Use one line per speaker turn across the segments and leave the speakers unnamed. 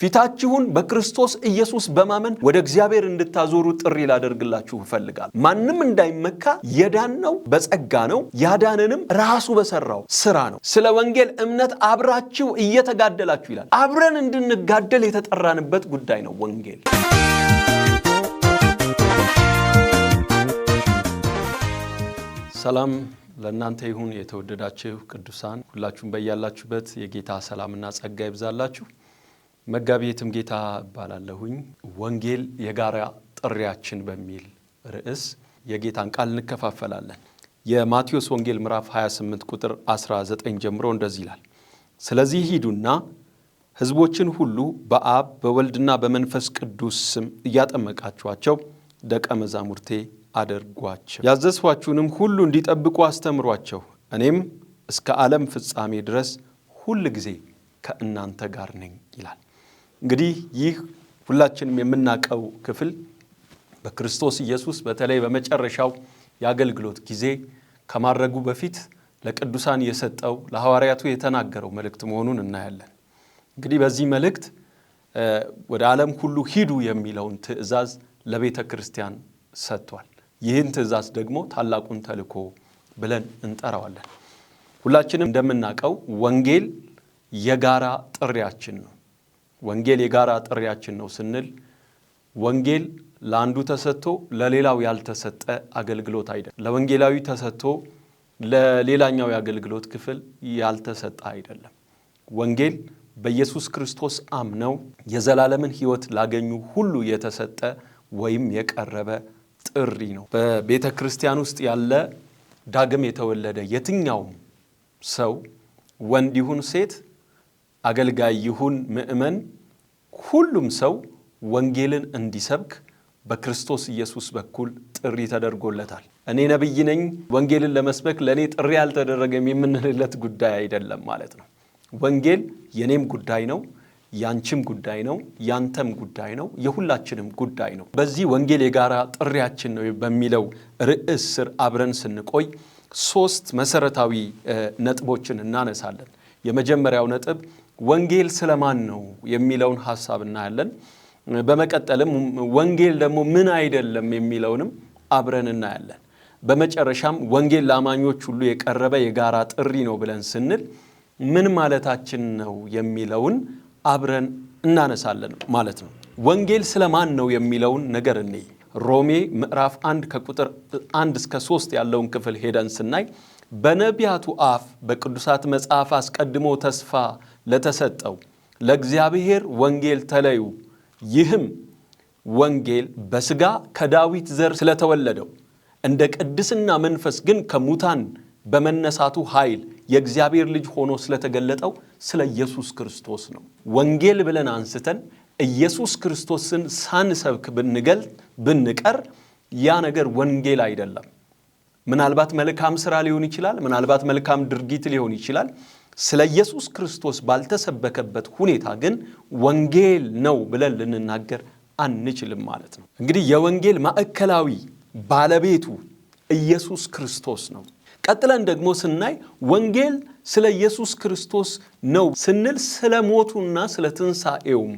ፊታችሁን በክርስቶስ ኢየሱስ በማመን ወደ እግዚአብሔር እንድታዞሩ ጥሪ ላደርግላችሁ እፈልጋለሁ። ማንም እንዳይመካ የዳነው በጸጋ ነው፣ ያዳነንም ራሱ በሰራው ስራ ነው። ስለ ወንጌል እምነት አብራችሁ እየተጋደላችሁ ይላል። አብረን እንድንጋደል የተጠራንበት ጉዳይ ነው ወንጌል። ሰላም ለእናንተ ይሁን የተወደዳችሁ ቅዱሳን ሁላችሁም በያላችሁበት የጌታ ሰላምና ጸጋ ይብዛላችሁ። መጋቢ ትምጌታ እባላለሁኝ። ወንጌል የጋራ ጥሪያችን በሚል ርዕስ የጌታን ቃል እንከፋፈላለን። የማቴዎስ ወንጌል ምዕራፍ 28 ቁጥር 19 ጀምሮ እንደዚህ ይላል። ስለዚህ ሂዱና ሕዝቦችን ሁሉ በአብ በወልድና በመንፈስ ቅዱስ ስም እያጠመቃችኋቸው ደቀ መዛሙርቴ አድርጓቸው፣ ያዘዝኋችሁንም ሁሉ እንዲጠብቁ አስተምሯቸው፣ እኔም እስከ ዓለም ፍጻሜ ድረስ ሁል ጊዜ ከእናንተ ጋር ነኝ ይላል። እንግዲህ ይህ ሁላችንም የምናውቀው ክፍል በክርስቶስ ኢየሱስ በተለይ በመጨረሻው የአገልግሎት ጊዜ ከማድረጉ በፊት ለቅዱሳን የሰጠው ለሐዋርያቱ የተናገረው መልእክት መሆኑን እናያለን። እንግዲህ በዚህ መልእክት ወደ ዓለም ሁሉ ሂዱ የሚለውን ትእዛዝ ለቤተ ክርስቲያን ሰጥቷል። ይህን ትእዛዝ ደግሞ ታላቁን ተልእኮ ብለን እንጠራዋለን። ሁላችንም እንደምናውቀው ወንጌል የጋራ ጥሪያችን ነው። ወንጌል የጋራ ጥሪያችን ነው ስንል ወንጌል ለአንዱ ተሰጥቶ ለሌላው ያልተሰጠ አገልግሎት አይደለም። ለወንጌላዊ ተሰጥቶ ለሌላኛው የአገልግሎት ክፍል ያልተሰጠ አይደለም። ወንጌል በኢየሱስ ክርስቶስ አምነው የዘላለምን ሕይወት ላገኙ ሁሉ የተሰጠ ወይም የቀረበ ጥሪ ነው። በቤተ ክርስቲያን ውስጥ ያለ ዳግም የተወለደ የትኛውም ሰው ወንድ ይሁን ሴት፣ አገልጋይ ይሁን ምእመን፣ ሁሉም ሰው ወንጌልን እንዲሰብክ በክርስቶስ ኢየሱስ በኩል ጥሪ ተደርጎለታል። እኔ ነብይ ነኝ ወንጌልን ለመስበክ ለኔ ጥሪ ያልተደረገም የምንልለት ጉዳይ አይደለም ማለት ነው። ወንጌል የኔም ጉዳይ ነው፣ ያንቺም ጉዳይ ነው፣ ያንተም ጉዳይ ነው፣ የሁላችንም ጉዳይ ነው። በዚህ ወንጌል የጋራ ጥሪያችን ነው በሚለው ርዕስ ስር አብረን ስንቆይ ሶስት መሰረታዊ ነጥቦችን እናነሳለን። የመጀመሪያው ነጥብ ወንጌል ስለማን ነው የሚለውን ሐሳብ እናያለን። በመቀጠልም ወንጌል ደግሞ ምን አይደለም የሚለውንም አብረን እናያለን። በመጨረሻም ወንጌል ለአማኞች ሁሉ የቀረበ የጋራ ጥሪ ነው ብለን ስንል ምን ማለታችን ነው የሚለውን አብረን እናነሳለን ማለት ነው። ወንጌል ስለማን ነው የሚለውን ነገር እንይ። ሮሜ ምዕራፍ 1 ከቁጥር 1 እስከ 3 ያለውን ክፍል ሄደን ስናይ በነቢያቱ አፍ በቅዱሳት መጽሐፍ አስቀድሞ ተስፋ ለተሰጠው ለእግዚአብሔር ወንጌል ተለዩ፣ ይህም ወንጌል በሥጋ ከዳዊት ዘር ስለተወለደው እንደ ቅድስና መንፈስ ግን ከሙታን በመነሳቱ ኃይል የእግዚአብሔር ልጅ ሆኖ ስለተገለጠው ስለ ኢየሱስ ክርስቶስ ነው። ወንጌል ብለን አንስተን ኢየሱስ ክርስቶስን ሳንሰብክ ብንቀር ያ ነገር ወንጌል አይደለም። ምናልባት መልካም ሥራ ሊሆን ይችላል፣ ምናልባት መልካም ድርጊት ሊሆን ይችላል። ስለ ኢየሱስ ክርስቶስ ባልተሰበከበት ሁኔታ ግን ወንጌል ነው ብለን ልንናገር አንችልም ማለት ነው። እንግዲህ የወንጌል ማዕከላዊ ባለቤቱ ኢየሱስ ክርስቶስ ነው። ቀጥለን ደግሞ ስናይ ወንጌል ስለ ኢየሱስ ክርስቶስ ነው ስንል ስለ ሞቱና ስለ ትንሣኤውም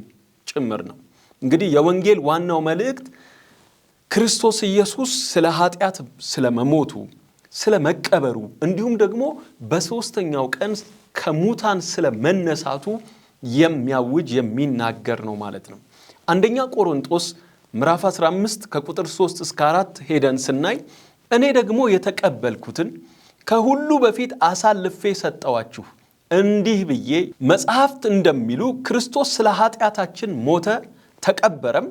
ጭምር ነው። እንግዲህ የወንጌል ዋናው መልእክት ክርስቶስ ኢየሱስ ስለ ኃጢአት ስለ መሞቱ፣ ስለ መቀበሩ እንዲሁም ደግሞ በሦስተኛው ቀን ከሙታን ስለ መነሳቱ የሚያውጅ የሚናገር ነው ማለት ነው። አንደኛ ቆሮንቶስ ምዕራፍ 15 ከቁጥር 3 እስከ 4 ሄደን ስናይ እኔ ደግሞ የተቀበልኩትን ከሁሉ በፊት አሳልፌ ሰጠዋችሁ፣ እንዲህ ብዬ መጽሐፍት እንደሚሉ ክርስቶስ ስለ ኃጢአታችን ሞተ ተቀበረም፣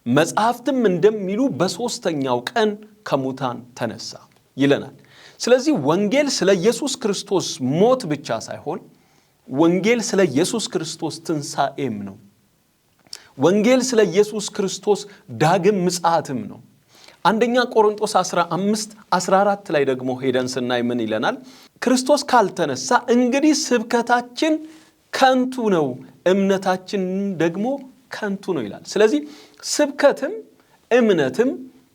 መጽሐፍትም እንደሚሉ በሦስተኛው ቀን ከሙታን ተነሳ ይለናል። ስለዚህ ወንጌል ስለ ኢየሱስ ክርስቶስ ሞት ብቻ ሳይሆን ወንጌል ስለ ኢየሱስ ክርስቶስ ትንሣኤም ነው። ወንጌል ስለ ኢየሱስ ክርስቶስ ዳግም ምጽአትም ነው። አንደኛ ቆሮንቶስ 15:14 ላይ ደግሞ ሄደን ስናይ ምን ይለናል? ክርስቶስ ካልተነሳ እንግዲህ ስብከታችን ከንቱ ነው፣ እምነታችን ደግሞ ከንቱ ነው ይላል። ስለዚህ ስብከትም እምነትም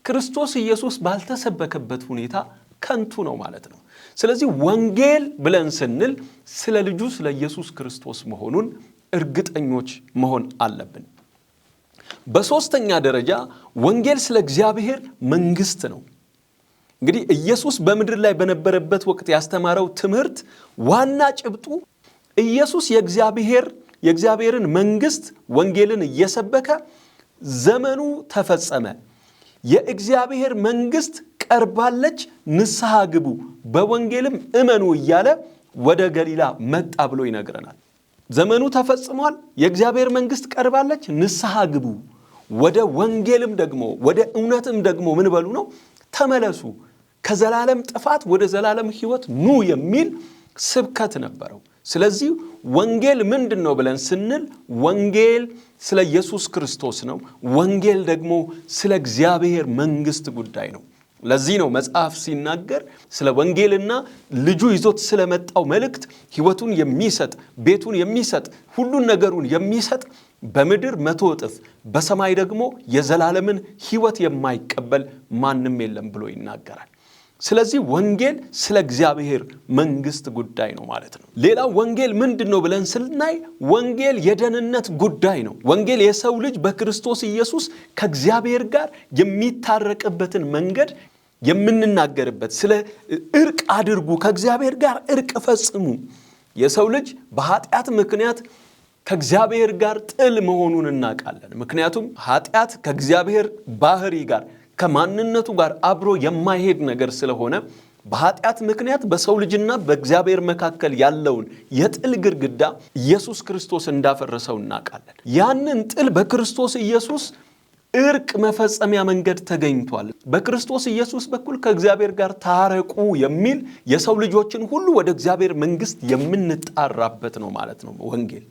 ክርስቶስ ኢየሱስ ባልተሰበከበት ሁኔታ ከንቱ ነው ማለት ነው። ስለዚህ ወንጌል ብለን ስንል ስለ ልጁ ስለ ኢየሱስ ክርስቶስ መሆኑን እርግጠኞች መሆን አለብን። በሶስተኛ ደረጃ ወንጌል ስለ እግዚአብሔር መንግስት ነው። እንግዲህ ኢየሱስ በምድር ላይ በነበረበት ወቅት ያስተማረው ትምህርት ዋና ጭብጡ ኢየሱስ የእግዚአብሔርን መንግስት ወንጌልን እየሰበከ ዘመኑ ተፈጸመ፣ የእግዚአብሔር መንግስት ቀርባለች፣ ንስሐ ግቡ፣ በወንጌልም እመኑ እያለ ወደ ገሊላ መጣ ብሎ ይነግረናል። ዘመኑ ተፈጽሟል፣ የእግዚአብሔር መንግስት ቀርባለች፣ ንስሐ ግቡ፣ ወደ ወንጌልም ደግሞ ወደ እውነትም ደግሞ ምን በሉ ነው? ተመለሱ፣ ከዘላለም ጥፋት ወደ ዘላለም ሕይወት ኑ የሚል ስብከት ነበረው። ስለዚህ ወንጌል ምንድን ነው ብለን ስንል ወንጌል ስለ ኢየሱስ ክርስቶስ ነው። ወንጌል ደግሞ ስለ እግዚአብሔር መንግስት ጉዳይ ነው። ለዚህ ነው መጽሐፍ ሲናገር ስለ ወንጌልና ልጁ ይዞት ስለመጣው መልእክት ሕይወቱን የሚሰጥ ቤቱን የሚሰጥ ሁሉን ነገሩን የሚሰጥ በምድር 100 እጥፍ በሰማይ ደግሞ የዘላለምን ሕይወት የማይቀበል ማንም የለም ብሎ ይናገራል። ስለዚህ ወንጌል ስለ እግዚአብሔር መንግስት ጉዳይ ነው ማለት ነው። ሌላው ወንጌል ምንድነው ብለን ስናይ ወንጌል የደህንነት ጉዳይ ነው። ወንጌል የሰው ልጅ በክርስቶስ ኢየሱስ ከእግዚአብሔር ጋር የሚታረቅበትን መንገድ የምንናገርበት፣ ስለ እርቅ አድርጉ፣ ከእግዚአብሔር ጋር እርቅ ፈጽሙ። የሰው ልጅ በኃጢአት ምክንያት ከእግዚአብሔር ጋር ጥል መሆኑን እናውቃለን። ምክንያቱም ኃጢአት ከእግዚአብሔር ባህሪ ጋር ከማንነቱ ጋር አብሮ የማይሄድ ነገር ስለሆነ በኃጢአት ምክንያት በሰው ልጅና በእግዚአብሔር መካከል ያለውን የጥል ግድግዳ ኢየሱስ ክርስቶስ እንዳፈረሰው እናውቃለን። ያንን ጥል በክርስቶስ ኢየሱስ እርቅ መፈጸሚያ መንገድ ተገኝቷል። በክርስቶስ ኢየሱስ በኩል ከእግዚአብሔር ጋር ታረቁ የሚል የሰው ልጆችን ሁሉ ወደ እግዚአብሔር መንግስት የምንጣራበት ነው ማለት ነው ወንጌል።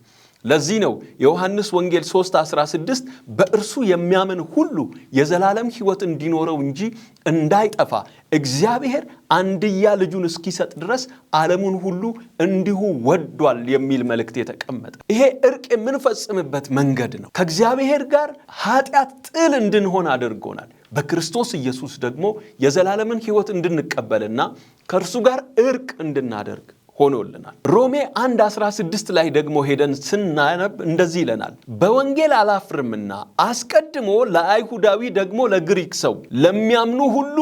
ለዚህ ነው የዮሐንስ ወንጌል 3:16 በእርሱ የሚያምን ሁሉ የዘላለም ሕይወት እንዲኖረው እንጂ እንዳይጠፋ እግዚአብሔር አንድያ ልጁን እስኪሰጥ ድረስ ዓለሙን ሁሉ እንዲሁ ወዷል የሚል መልእክት የተቀመጠ። ይሄ እርቅ የምንፈጽምበት መንገድ ነው። ከእግዚአብሔር ጋር ኃጢአት ጥል እንድንሆን አድርጎናል። በክርስቶስ ኢየሱስ ደግሞ የዘላለምን ሕይወት እንድንቀበልና ከእርሱ ጋር እርቅ እንድናደርግ ሆኖልናል። ሮሜ 1:16 ላይ ደግሞ ሄደን ስናነብ እንደዚህ ይለናል፣ በወንጌል አላፍርምና አስቀድሞ ለአይሁዳዊ ደግሞ ለግሪክ ሰው ለሚያምኑ ሁሉ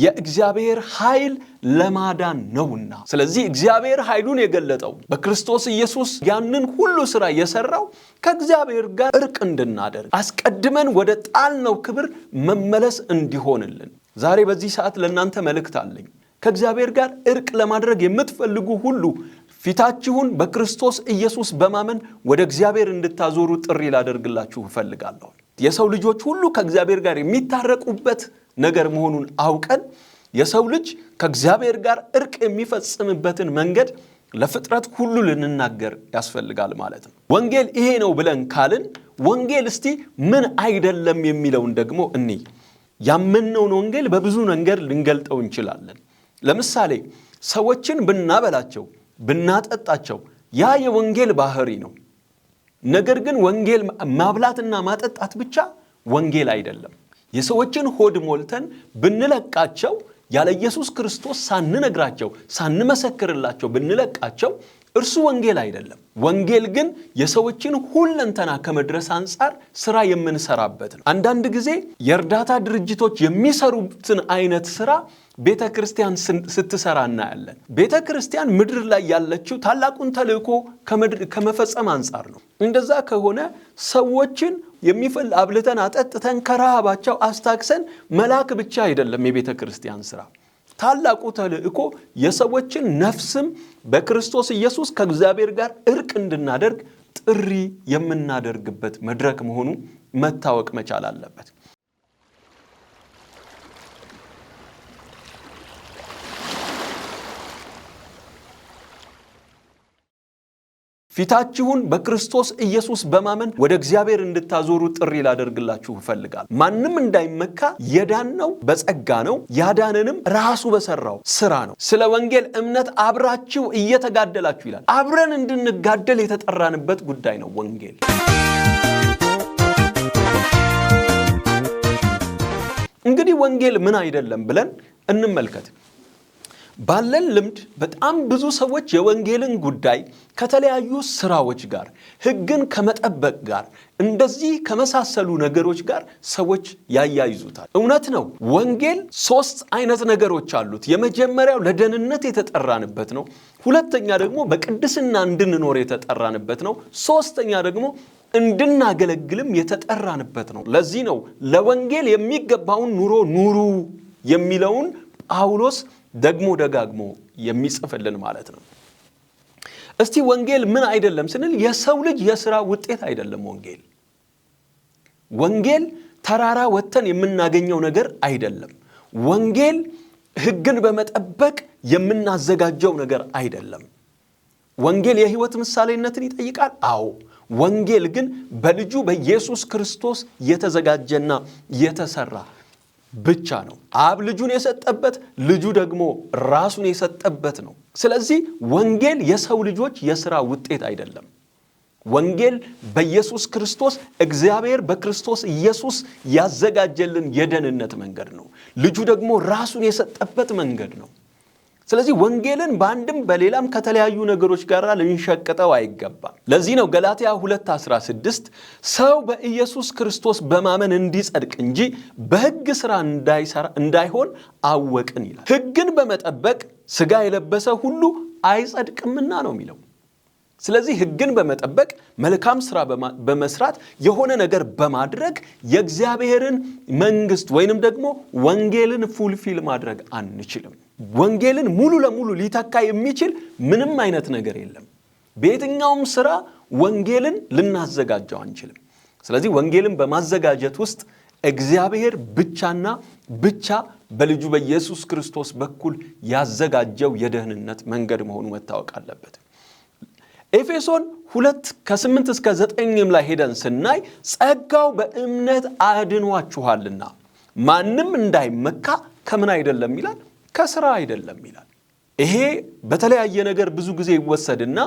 የእግዚአብሔር ኃይል ለማዳን ነውና። ስለዚህ እግዚአብሔር ኃይሉን የገለጠው በክርስቶስ ኢየሱስ ያንን ሁሉ ሥራ የሰራው ከእግዚአብሔር ጋር እርቅ እንድናደርግ አስቀድመን ወደ ጣልነው ክብር መመለስ እንዲሆንልን። ዛሬ በዚህ ሰዓት ለእናንተ መልእክት አለኝ። ከእግዚአብሔር ጋር እርቅ ለማድረግ የምትፈልጉ ሁሉ ፊታችሁን በክርስቶስ ኢየሱስ በማመን ወደ እግዚአብሔር እንድታዞሩ ጥሪ ላደርግላችሁ እፈልጋለሁ። የሰው ልጆች ሁሉ ከእግዚአብሔር ጋር የሚታረቁበት ነገር መሆኑን አውቀን የሰው ልጅ ከእግዚአብሔር ጋር እርቅ የሚፈጽምበትን መንገድ ለፍጥረት ሁሉ ልንናገር ያስፈልጋል ማለት ነው። ወንጌል ይሄ ነው ብለን ካልን ወንጌል እስቲ ምን አይደለም የሚለውን ደግሞ እንይ። ያመንነውን ወንጌል በብዙ መንገድ ልንገልጠው እንችላለን። ለምሳሌ ሰዎችን ብናበላቸው ብናጠጣቸው ያ የወንጌል ባህሪ ነው። ነገር ግን ወንጌል ማብላትና ማጠጣት ብቻ ወንጌል አይደለም። የሰዎችን ሆድ ሞልተን ብንለቃቸው ያለ ኢየሱስ ክርስቶስ ሳንነግራቸው ሳንመሰክርላቸው ብንለቃቸው እርሱ ወንጌል አይደለም። ወንጌል ግን የሰዎችን ሁለንተና ከመድረስ አንጻር ስራ የምንሰራበት ነው። አንዳንድ ጊዜ የእርዳታ ድርጅቶች የሚሰሩትን አይነት ስራ ቤተ ክርስቲያን ስትሰራ እናያለን። ቤተ ክርስቲያን ምድር ላይ ያለችው ታላቁን ተልእኮ ከመፈጸም አንጻር ነው። እንደዛ ከሆነ ሰዎችን አብልተን አጠጥተን ከረሃባቸው አስታክሰን መላክ ብቻ አይደለም የቤተ ክርስቲያን ስራ። ታላቁ ተልእኮ የሰዎችን ነፍስም በክርስቶስ ኢየሱስ ከእግዚአብሔር ጋር እርቅ እንድናደርግ ጥሪ የምናደርግበት መድረክ መሆኑ መታወቅ መቻል አለበት። ፊታችሁን በክርስቶስ ኢየሱስ በማመን ወደ እግዚአብሔር እንድታዞሩ ጥሪ ላደርግላችሁ እፈልጋለሁ። ማንም እንዳይመካ የዳነው በጸጋ ነው፣ ያዳነንም ራሱ በሰራው ስራ ነው። ስለ ወንጌል እምነት አብራችሁ እየተጋደላችሁ ይላል። አብረን እንድንጋደል የተጠራንበት ጉዳይ ነው ወንጌል። እንግዲህ ወንጌል ምን አይደለም ብለን እንመልከት። ባለን ልምድ በጣም ብዙ ሰዎች የወንጌልን ጉዳይ ከተለያዩ ስራዎች ጋር ሕግን ከመጠበቅ ጋር እንደዚህ ከመሳሰሉ ነገሮች ጋር ሰዎች ያያይዙታል። እውነት ነው። ወንጌል 3 አይነት ነገሮች አሉት። የመጀመሪያው ለደህንነት የተጠራንበት ነው። ሁለተኛ ደግሞ በቅድስና እንድንኖር የተጠራንበት ነው። ሶስተኛ ደግሞ እንድናገለግልም የተጠራንበት ነው። ለዚህ ነው ለወንጌል የሚገባውን ኑሮ ኑሩ የሚለውን ጳውሎስ ደግሞ ደጋግሞ የሚጽፍልን ማለት ነው። እስቲ ወንጌል ምን አይደለም ስንል የሰው ልጅ የሥራ ውጤት አይደለም። ወንጌል ተራራ ወጥተን የምናገኘው ነገር አይደለም። ወንጌል ሕግን በመጠበቅ የምናዘጋጀው ነገር አይደለም። ወንጌል የሕይወት ምሳሌነትን ይጠይቃል። አዎ። ወንጌል ግን በልጁ በኢየሱስ ክርስቶስ የተዘጋጀና የተሰራ ብቻ ነው። አብ ልጁን የሰጠበት፣ ልጁ ደግሞ ራሱን የሰጠበት ነው። ስለዚህ ወንጌል የሰው ልጆች የሥራ ውጤት አይደለም። ወንጌል በኢየሱስ ክርስቶስ እግዚአብሔር በክርስቶስ ኢየሱስ ያዘጋጀልን የደህንነት መንገድ ነው። ልጁ ደግሞ ራሱን የሰጠበት መንገድ ነው። ስለዚህ ወንጌልን በአንድም በሌላም ከተለያዩ ነገሮች ጋር ልንሸቅጠው አይገባም። ለዚህ ነው ገላትያ 2:16 ሰው በኢየሱስ ክርስቶስ በማመን እንዲጸድቅ እንጂ በሕግ ሥራ እንዳይሆን አወቅን ይላል። ሕግን በመጠበቅ ሥጋ የለበሰ ሁሉ አይጸድቅምና ነው የሚለው። ስለዚህ ሕግን በመጠበቅ መልካም ሥራ በመስራት የሆነ ነገር በማድረግ የእግዚአብሔርን መንግሥት ወይንም ደግሞ ወንጌልን ፉልፊል ማድረግ አንችልም። ወንጌልን ሙሉ ለሙሉ ሊተካ የሚችል ምንም አይነት ነገር የለም። በየትኛውም ሥራ ወንጌልን ልናዘጋጀው አንችልም። ስለዚህ ወንጌልን በማዘጋጀት ውስጥ እግዚአብሔር ብቻና ብቻ በልጁ በኢየሱስ ክርስቶስ በኩል ያዘጋጀው የደህንነት መንገድ መሆኑ መታወቅ አለበት። ኤፌሶን 2:8-9 ላይ ሄደን ስናይ ጸጋው በእምነት አድኗችኋልና ማንም እንዳይመካ ከምን አይደለም ይላል? ከሥራ አይደለም ይላል። ይሄ በተለያየ ነገር ብዙ ጊዜ ይወሰድና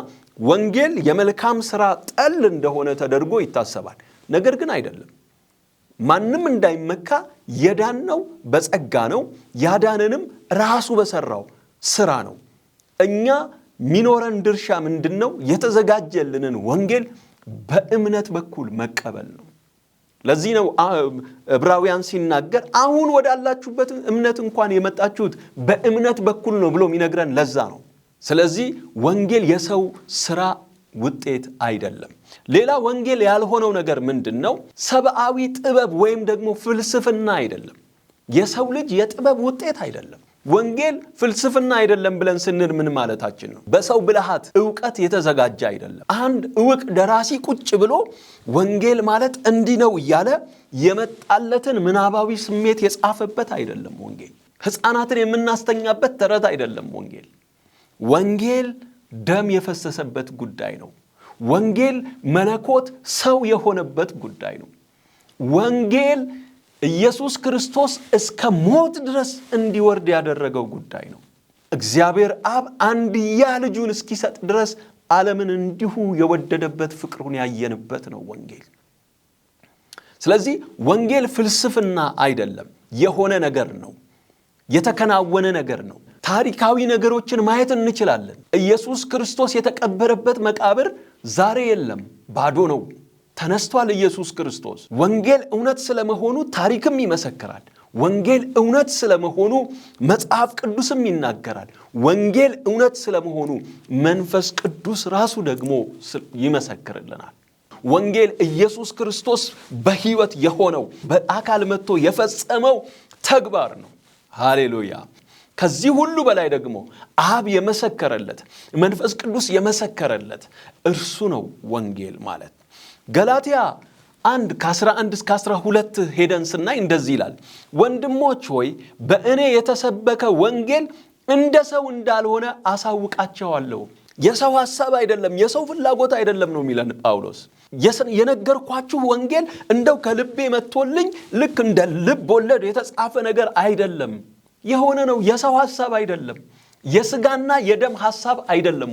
ወንጌል የመልካም ሥራ ጠል እንደሆነ ተደርጎ ይታሰባል። ነገር ግን አይደለም። ማንም እንዳይመካ የዳነው በጸጋ ነው። ያዳነንም ራሱ በሰራው ሥራ ነው። እኛ ሚኖረን ድርሻ ምንድነው? የተዘጋጀልንን ወንጌል በእምነት በኩል መቀበል ነው። ለዚህ ነው ዕብራውያን ሲናገር አሁን ወዳላችሁበት እምነት እንኳን የመጣችሁት በእምነት በኩል ነው ብሎ የሚነግረን ለዛ ነው። ስለዚህ ወንጌል የሰው ሥራ ውጤት አይደለም። ሌላ ወንጌል ያልሆነው ነገር ምንድነው? ሰብአዊ ጥበብ ወይም ደግሞ ፍልስፍና አይደለም። የሰው ልጅ የጥበብ ውጤት አይደለም። ወንጌል ፍልስፍና አይደለም ብለን ስንል ምን ማለታችን ነው? በሰው ብልሃት ዕውቀት የተዘጋጀ አይደለም። አንድ ዕውቅ ደራሲ ቁጭ ብሎ ወንጌል ማለት እንዲህ ነው እያለ የመጣለትን ምናባዊ ስሜት የጻፈበት አይደለም። ወንጌል ሕፃናትን የምናስተኛበት ተረት አይደለም። ወንጌል ደም የፈሰሰበት ጉዳይ ነው። ወንጌል መለኮት ሰው የሆነበት ጉዳይ ነው። ወንጌል ኢየሱስ ክርስቶስ እስከ ሞት ድረስ እንዲወርድ ያደረገው ጉዳይ ነው። እግዚአብሔር አብ አንድያ ልጁን እስኪሰጥ ድረስ ዓለምን እንዲሁ የወደደበት ፍቅሩን ያየንበት ነው ወንጌል። ስለዚህ ወንጌል ፍልስፍና አይደለም፣ የሆነ ነገር ነው፣ የተከናወነ ነገር ነው። ታሪካዊ ነገሮችን ማየት እንችላለን። ኢየሱስ ክርስቶስ የተቀበረበት መቃብር ዛሬ የለም፣ ባዶ ነው። ተነስቷል ኢየሱስ ክርስቶስ። ወንጌል እውነት ስለመሆኑ ታሪክም ይመሰክራል። ወንጌል እውነት ስለመሆኑ መጽሐፍ ቅዱስም ይናገራል። ወንጌል እውነት ስለመሆኑ መንፈስ ቅዱስ ራሱ ደግሞ ይመሰክርልናል። ወንጌል ኢየሱስ ክርስቶስ በሕይወት የሆነው በአካል መጥቶ የፈጸመው ተግባር ነው። ሃሌሉያ። ከዚህ ሁሉ በላይ ደግሞ አብ የመሰከረለት መንፈስ ቅዱስ የመሰከረለት እርሱ ነው ወንጌል ማለት። ገላትያ 1:11-12 ሄደን ስናይ እንደዚህ ይላል፣ ወንድሞች ሆይ በእኔ የተሰበከ ወንጌል እንደ ሰው እንዳልሆነ አሳውቃቸዋለሁ። የሰው ሐሳብ አይደለም፣ የሰው ፍላጎት አይደለም ነው የሚለን ጳውሎስ። የነገርኳችሁ ወንጌል እንደው ከልቤ መጥቶልኝ ልክ እንደ ልብ ወለድ የተጻፈ ነገር አይደለም። የሆነ ነው። የሰው ሐሳብ አይደለም፣ የሥጋና የደም ሐሳብ አይደለም።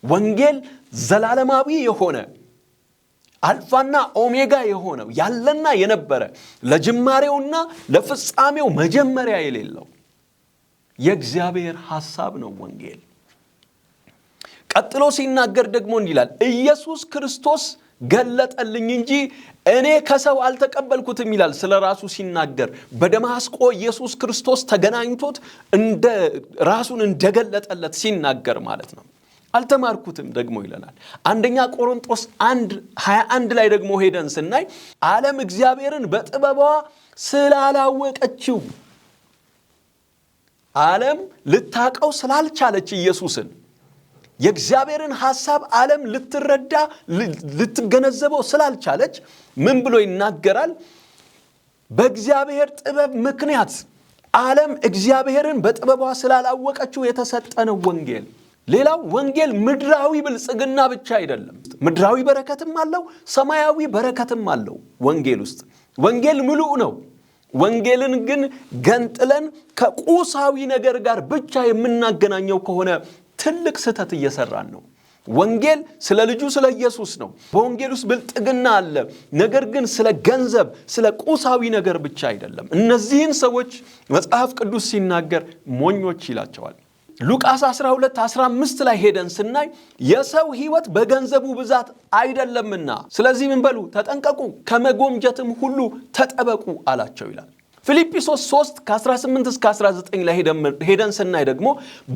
ወንጌል ዘላለማዊ የሆነ አልፋና ኦሜጋ የሆነው ያለና የነበረ ለጅማሬውና ለፍጻሜው መጀመሪያ የሌለው የእግዚአብሔር ሐሳብ ነው ወንጌል። ቀጥሎ ሲናገር ደግሞ እንዲህ ይላል፣ ኢየሱስ ክርስቶስ ገለጠልኝ እንጂ እኔ ከሰው አልተቀበልኩትም ይላል። ስለ ራሱ ሲናገር በደማስቆ ኢየሱስ ክርስቶስ ተገናኝቶት ራሱን እንደገለጠለት ሲናገር ማለት ነው። አልተማርኩትም ደግሞ ይለናል። አንደኛ ቆሮንቶስ 1:21 ላይ ደግሞ ሄደን ስናይ ዓለም እግዚአብሔርን በጥበቧ ስላላወቀችው፣ ዓለም ልታቀው ስላልቻለች ኢየሱስን የእግዚአብሔርን ሐሳብ ዓለም ልትረዳ ልትገነዘበው ስላልቻለች ምን ብሎ ይናገራል? በእግዚአብሔር ጥበብ ምክንያት ዓለም እግዚአብሔርን በጥበቧ ስላላወቀችው የተሰጠ ነው ወንጌል። ሌላው ወንጌል ምድራዊ ብልጽግና ብቻ አይደለም። ምድራዊ በረከትም አለው፣ ሰማያዊ በረከትም አለው ወንጌል ውስጥ። ወንጌል ምሉእ ነው። ወንጌልን ግን ገንጥለን ከቁሳዊ ነገር ጋር ብቻ የምናገናኘው ከሆነ ትልቅ ስህተት እየሰራን ነው። ወንጌል ስለ ልጁ ስለ ኢየሱስ ነው። በወንጌል ውስጥ ብልጥግና አለ። ነገር ግን ስለ ገንዘብ፣ ስለ ቁሳዊ ነገር ብቻ አይደለም። እነዚህን ሰዎች መጽሐፍ ቅዱስ ሲናገር ሞኞች ይላቸዋል። ሉቃስ 12:15 ላይ ሄደን ስናይ የሰው ሕይወት በገንዘቡ ብዛት አይደለምና ስለዚህ ምን በሉ? ተጠንቀቁ፣ ከመጎምጀትም ሁሉ ተጠበቁ አላቸው ይላል። ፊልጵስዩስ 3:18-19 ላይ ሄደን ስናይ ደግሞ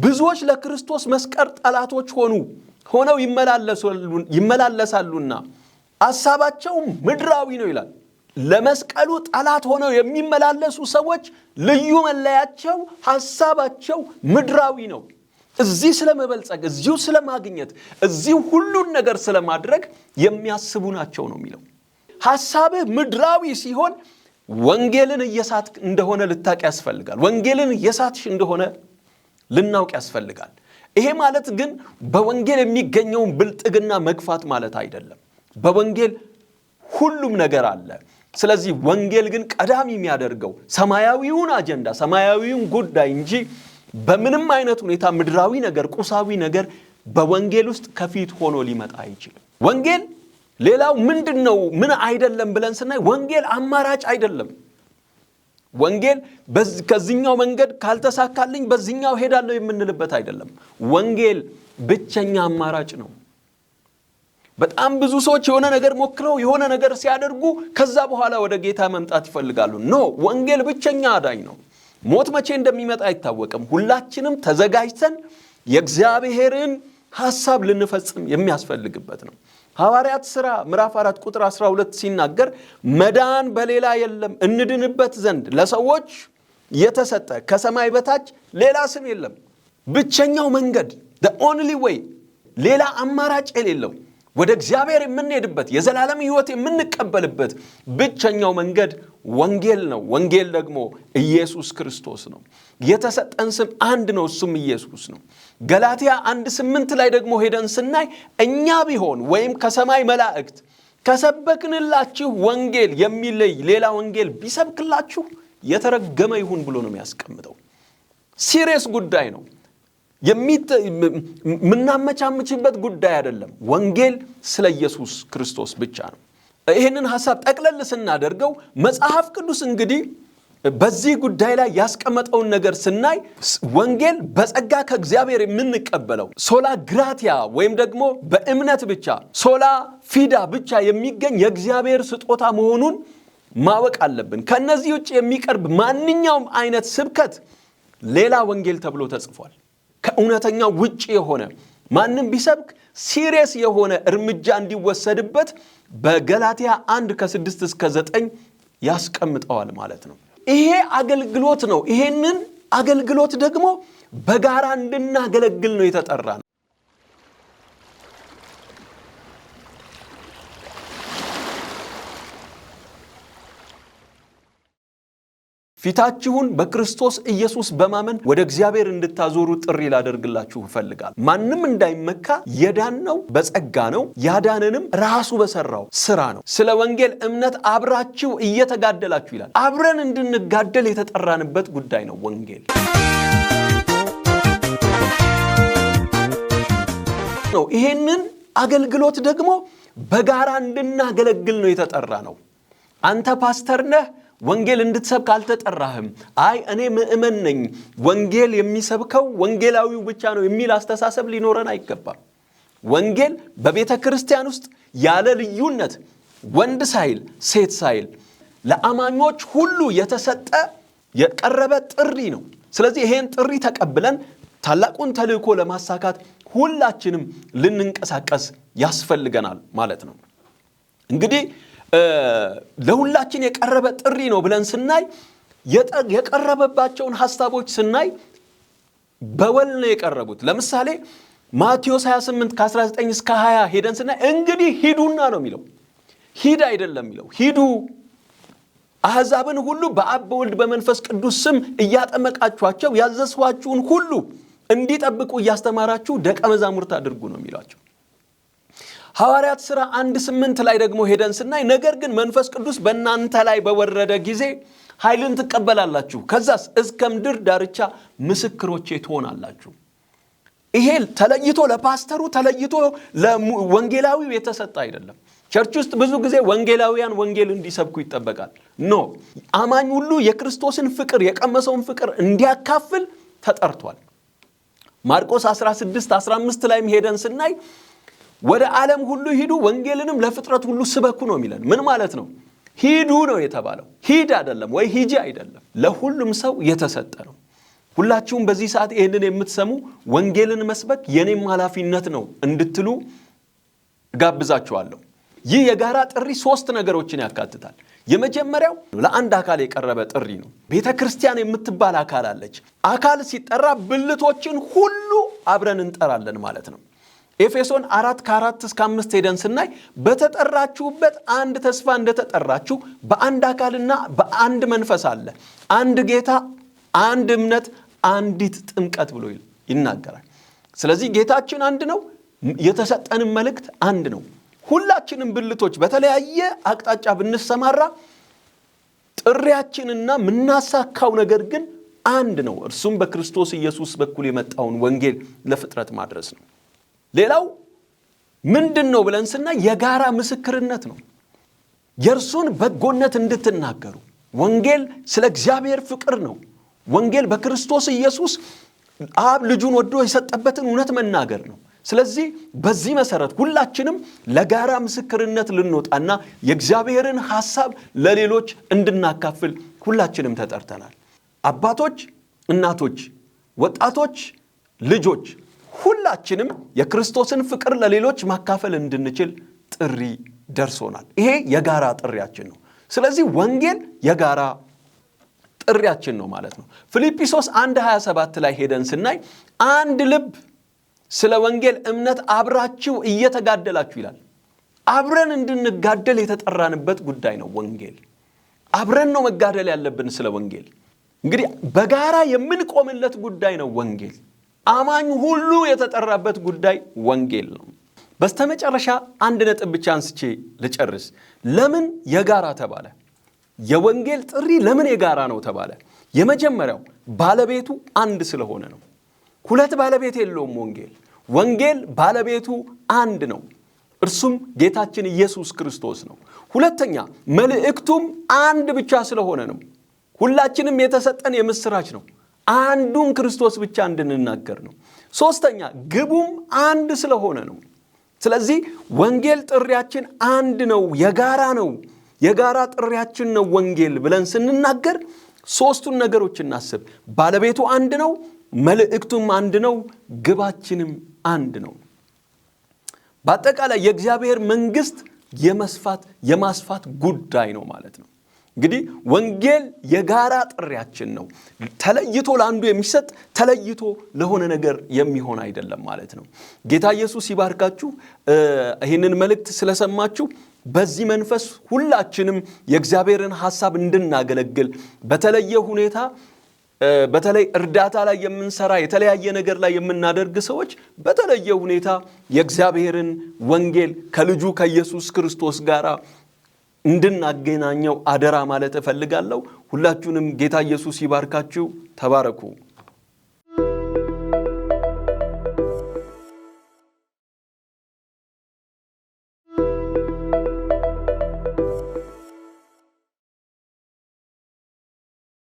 ብዙዎች ለክርስቶስ መስቀል ጠላቶች ሆነው ይመላለሳሉና ሐሳባቸው ምድራዊ ነው ይላል። ለመስቀሉ ጠላት ሆነው የሚመላለሱ ሰዎች ልዩ መለያቸው ሐሳባቸው ምድራዊ ነው። እዚህ ስለመበልጸግ፣ እዚሁ ስለማግኘት፣ እዚሁ ሁሉን ነገር ስለማድረግ የሚያስቡ ናቸው ነው የሚለው። ሐሳብህ ምድራዊ ሲሆን ወንጌልን እየሳትክ እንደሆነ ልታውቅ ያስፈልጋል። ወንጌልን እየሳትሽ እንደሆነ ልናውቅ ያስፈልጋል። ይሄ ማለት ግን በወንጌል የሚገኘውን ብልጥግና መግፋት ማለት አይደለም። በወንጌል ሁሉም ነገር አለ። ስለዚህ ወንጌል ግን ቀዳሚ የሚያደርገው ሰማያዊውን አጀንዳ፣ ሰማያዊውን ጉዳይ እንጂ በምንም አይነት ሁኔታ ምድራዊ ነገር፣ ቁሳዊ ነገር በወንጌል ውስጥ ከፊት ሆኖ ሊመጣ አይችልም። ወንጌል ሌላው ምንድነው? ምን አይደለም ብለን ስናይ ወንጌል አማራጭ አይደለም። ወንጌል ከዚህኛው መንገድ ካልተሳካልኝ በዚህኛው ሄዳለሁ የምንልበት አይደለም። ወንጌል ብቸኛ አማራጭ ነው። በጣም ብዙ ሰዎች የሆነ ነገር ሞክረው የሆነ ነገር ሲያደርጉ ከዛ በኋላ ወደ ጌታ መምጣት ይፈልጋሉ። ኖ፣ ወንጌል ብቸኛ አዳኝ ነው። ሞት መቼ እንደሚመጣ አይታወቅም። ሁላችንም ተዘጋጅተን የእግዚአብሔርን ሐሳብ ልንፈጽም የሚያስፈልግበት ነው። ሐዋርያት ሥራ ምዕራፍ 4:12 ሲናገር መዳን በሌላ የለም፣ እንድንበት ዘንድ ለሰዎች የተሰጠ ከሰማይ በታች ሌላ ስም የለም። ብቸኛው መንገድ the only way፣ ሌላ አማራጭ የሌለው ወደ እግዚአብሔር የምንሄድበት የዘላለም ሕይወት የምንቀበልበት ብቸኛው መንገድ ወንጌል ነው። ወንጌል ደግሞ ኢየሱስ ክርስቶስ ነው። የተሰጠን ስም አንድ ነው፣ እሱም ኢየሱስ ነው። ገላትያ 1:8 ላይ ደግሞ ሄደን ስናይ እኛ ቢሆን ወይም ከሰማይ መላእክት ከሰበክንላችሁ ወንጌል የሚለይ ሌላ ወንጌል ቢሰብክላችሁ የተረገመ ይሁን ብሎ ነው የሚያስቀምጠው። ሲሪየስ ጉዳይ ነው። የምናመቻምችበት ጉዳይ አይደለም። ወንጌል ስለ ኢየሱስ ክርስቶስ ብቻ ነው። ይህንን ሐሳብ ጠቅለል ስናደርገው መጽሐፍ ቅዱስ እንግዲህ በዚህ ጉዳይ ላይ ያስቀመጠውን ነገር ስናይ ወንጌል በጸጋ ከእግዚአብሔር የምንቀበለው ሶላ ግራቲያ ወይም ደግሞ በእምነት ብቻ ሶላ ፊዳ ብቻ የሚገኝ የእግዚአብሔር ስጦታ መሆኑን ማወቅ አለብን። ከነዚህ ውጭ የሚቀርብ ማንኛውም አይነት ስብከት ሌላ ወንጌል ተብሎ ተጽፏል። ከእውነተኛው ውጭ የሆነ ማንም ቢሰብክ ሲሪየስ የሆነ እርምጃ እንዲወሰድበት በገላትያ 1:6-9 ያስቀምጠዋል ማለት ነው። ይሄ አገልግሎት ነው። ይሄንን አገልግሎት ደግሞ በጋራ እንድናገለግል ነው የተጠራ ነው። ፊታችሁን በክርስቶስ ኢየሱስ በማመን ወደ እግዚአብሔር እንድታዞሩ ጥሪ ላደርግላችሁ እፈልጋለሁ። ማንም እንዳይመካ የዳነው በጸጋ ነው፣ ያዳነንም ራሱ በሰራው ስራ ነው። ስለ ወንጌል እምነት አብራችሁ እየተጋደላችሁ ይላል። አብረን እንድንጋደል የተጠራንበት ጉዳይ ነው ወንጌል ነው። ይሄንን አገልግሎት ደግሞ በጋራ እንድናገለግል ነው የተጠራ ነው። አንተ ፓስተር ነህ ወንጌል እንድትሰብክ አልተጠራህም፣ አይ እኔ ምእመን ነኝ ወንጌል የሚሰብከው ወንጌላዊው ብቻ ነው የሚል አስተሳሰብ ሊኖረን አይገባም። ወንጌል በቤተ ክርስቲያን ውስጥ ያለ ልዩነት ወንድ ሳይል ሴት ሳይል ለአማኞች ሁሉ የተሰጠ የቀረበ ጥሪ ነው። ስለዚህ ይሄን ጥሪ ተቀብለን ታላቁን ተልእኮ ለማሳካት ሁላችንም ልንንቀሳቀስ ያስፈልገናል ማለት ነው። እንግዲህ ለሁላችን የቀረበ ጥሪ ነው ብለን ስናይ የቀረበባቸውን ሐሳቦች ስናይ በወል ነው የቀረቡት። ለምሳሌ ማቴዎስ 28 ከ19 እስከ 20 ሄደን ስናይ እንግዲህ ሂዱና ነው የሚለው። ሂድ አይደለም የሚለው፣ ሂዱ አሕዛብን ሁሉ በአብ በወልድ በመንፈስ ቅዱስ ስም እያጠመቃችኋቸው ያዘዝኋችሁን ሁሉ እንዲጠብቁ እያስተማራችሁ ደቀ መዛሙርት አድርጉ ነው የሚሏቸው። ሐዋርያት ሥራ 1:8 ላይ ደግሞ ሄደን ስናይ ነገር ግን መንፈስ ቅዱስ በእናንተ ላይ በወረደ ጊዜ ኃይልን ትቀበላላችሁ፣ ከዛስ እስከ ምድር ዳርቻ ምስክሮቼ ትሆናላችሁ። ይሄ ተለይቶ ለፓስተሩ ተለይቶ ለወንጌላዊው የተሰጠ አይደለም። ቸርች ውስጥ ብዙ ጊዜ ወንጌላውያን ወንጌል እንዲሰብኩ ይጠበቃል። ኖ፣ አማኝ ሁሉ የክርስቶስን ፍቅር የቀመሰውን ፍቅር እንዲያካፍል ተጠርቷል። ማርቆስ 16:15 ላይም ሄደን ስናይ ወደ ዓለም ሁሉ ሂዱ ወንጌልንም ለፍጥረት ሁሉ ስበኩ ነው የሚለን። ምን ማለት ነው? ሂዱ ነው የተባለው። ሂድ አይደለም ወይ ሂጂ አይደለም፣ ለሁሉም ሰው የተሰጠ ነው። ሁላችሁም በዚህ ሰዓት ይህንን የምትሰሙ ወንጌልን መስበክ የኔም ኃላፊነት ነው እንድትሉ ጋብዛችኋለሁ። ይህ የጋራ ጥሪ 3 ነገሮችን ያካትታል። የመጀመሪያው ለአንድ አካል የቀረበ ጥሪ ነው። ቤተ ክርስቲያን የምትባል አካል አለች። አካል ሲጠራ ብልቶችን ሁሉ አብረን እንጠራለን ማለት ነው። ኤፌሶን 4:4 እስከ 5 ሄደን ስናይ በተጠራችሁበት አንድ ተስፋ እንደተጠራችሁ በአንድ አካልና በአንድ መንፈስ አለ፣ አንድ ጌታ፣ አንድ እምነት፣ አንዲት ጥምቀት ብሎ ይናገራል። ስለዚህ ጌታችን አንድ ነው፣ የተሰጠንም መልእክት አንድ ነው። ሁላችንም ብልቶች በተለያየ አቅጣጫ ብንሰማራ ጥሪያችንና ምናሳካው ነገር ግን አንድ ነው። እርሱም በክርስቶስ ኢየሱስ በኩል የመጣውን ወንጌል ለፍጥረት ማድረስ ነው። ሌላው ምንድነው ብለን ስናይ የጋራ ምስክርነት ነው። የእርሱን በጎነት እንድትናገሩ። ወንጌል ስለ እግዚአብሔር ፍቅር ነው። ወንጌል በክርስቶስ ኢየሱስ አብ ልጁን ወዶ የሰጠበትን እውነት መናገር ነው። ስለዚህ በዚህ መሰረት ሁላችንም ለጋራ ምስክርነት ልንወጣና የእግዚአብሔርን ሐሳብ ለሌሎች እንድናካፍል ሁላችንም ተጠርተናል። አባቶች፣ እናቶች፣ ወጣቶች፣ ልጆች ሁላችንም የክርስቶስን ፍቅር ለሌሎች ማካፈል እንድንችል ጥሪ ደርሶናል። ይሄ የጋራ ጥሪያችን ነው። ስለዚህ ወንጌል የጋራ ጥሪያችን ነው ማለት ነው። ፊልጵስዩስ 1:27 ላይ ሄደን ስናይ አንድ ልብ ስለ ወንጌል እምነት አብራችሁ እየተጋደላችሁ ይላል። አብረን እንድንጋደል የተጠራንበት ጉዳይ ነው ወንጌል። አብረን ነው መጋደል ያለብን ስለ ወንጌል። እንግዲህ በጋራ የምንቆምለት ጉዳይ ነው ወንጌል። አማኝ ሁሉ የተጠራበት ጉዳይ ወንጌል ነው። በስተመጨረሻ አንድ ነጥብ ብቻ አንስቼ ልጨርስ። ለምን የጋራ ተባለ? የወንጌል ጥሪ ለምን የጋራ ነው ተባለ? የመጀመሪያው ባለቤቱ አንድ ስለሆነ ነው። 2 ባለቤት የለውም ወንጌል። ወንጌል ባለቤቱ አንድ ነው፣ እርሱም ጌታችን ኢየሱስ ክርስቶስ ነው። ሁለተኛ መልእክቱም አንድ ብቻ ስለሆነ ነው። ሁላችንም የተሰጠን የምስራች ነው፣ አንዱን ክርስቶስ ብቻ እንድንናገር ነው። ሶስተኛ ግቡም አንድ ስለሆነ ነው። ስለዚህ ወንጌል ጥሪያችን አንድ ነው፣ የጋራ ነው፣ የጋራ ጥሪያችን ነው ወንጌል ብለን ስንናገር 3ቱን ነገሮች እናስብ። ባለቤቱ አንድ ነው፣ መልእክቱም አንድ ነው፣ ግባችንም አንድ ነው። በአጠቃላይ የእግዚአብሔር መንግስት የማስፋት ጉዳይ ነው ማለት ነው። እንግዲህ ወንጌል የጋራ ጥሪያችን ነው። ተለይቶ ለአንዱ የሚሰጥ ተለይቶ ለሆነ ነገር የሚሆን አይደለም ማለት ነው። ጌታ ኢየሱስ ይባርካችሁ። ይህንን መልእክት ስለሰማችሁ በዚህ መንፈስ ሁላችንም የእግዚአብሔርን ሐሳብ እንድናገለግል በተለየ ሁኔታ በተለይ እርዳታ ላይ የምንሰራ የተለያየ ነገር ላይ የምናደርግ ሰዎች በተለየ ሁኔታ የእግዚአብሔርን ወንጌል ከልጁ ከኢየሱስ ክርስቶስ ጋር እንድናገናኘው አደራ ማለት እፈልጋለሁ። ሁላችሁንም ጌታ ኢየሱስ ይባርካችሁ። ተባረኩ።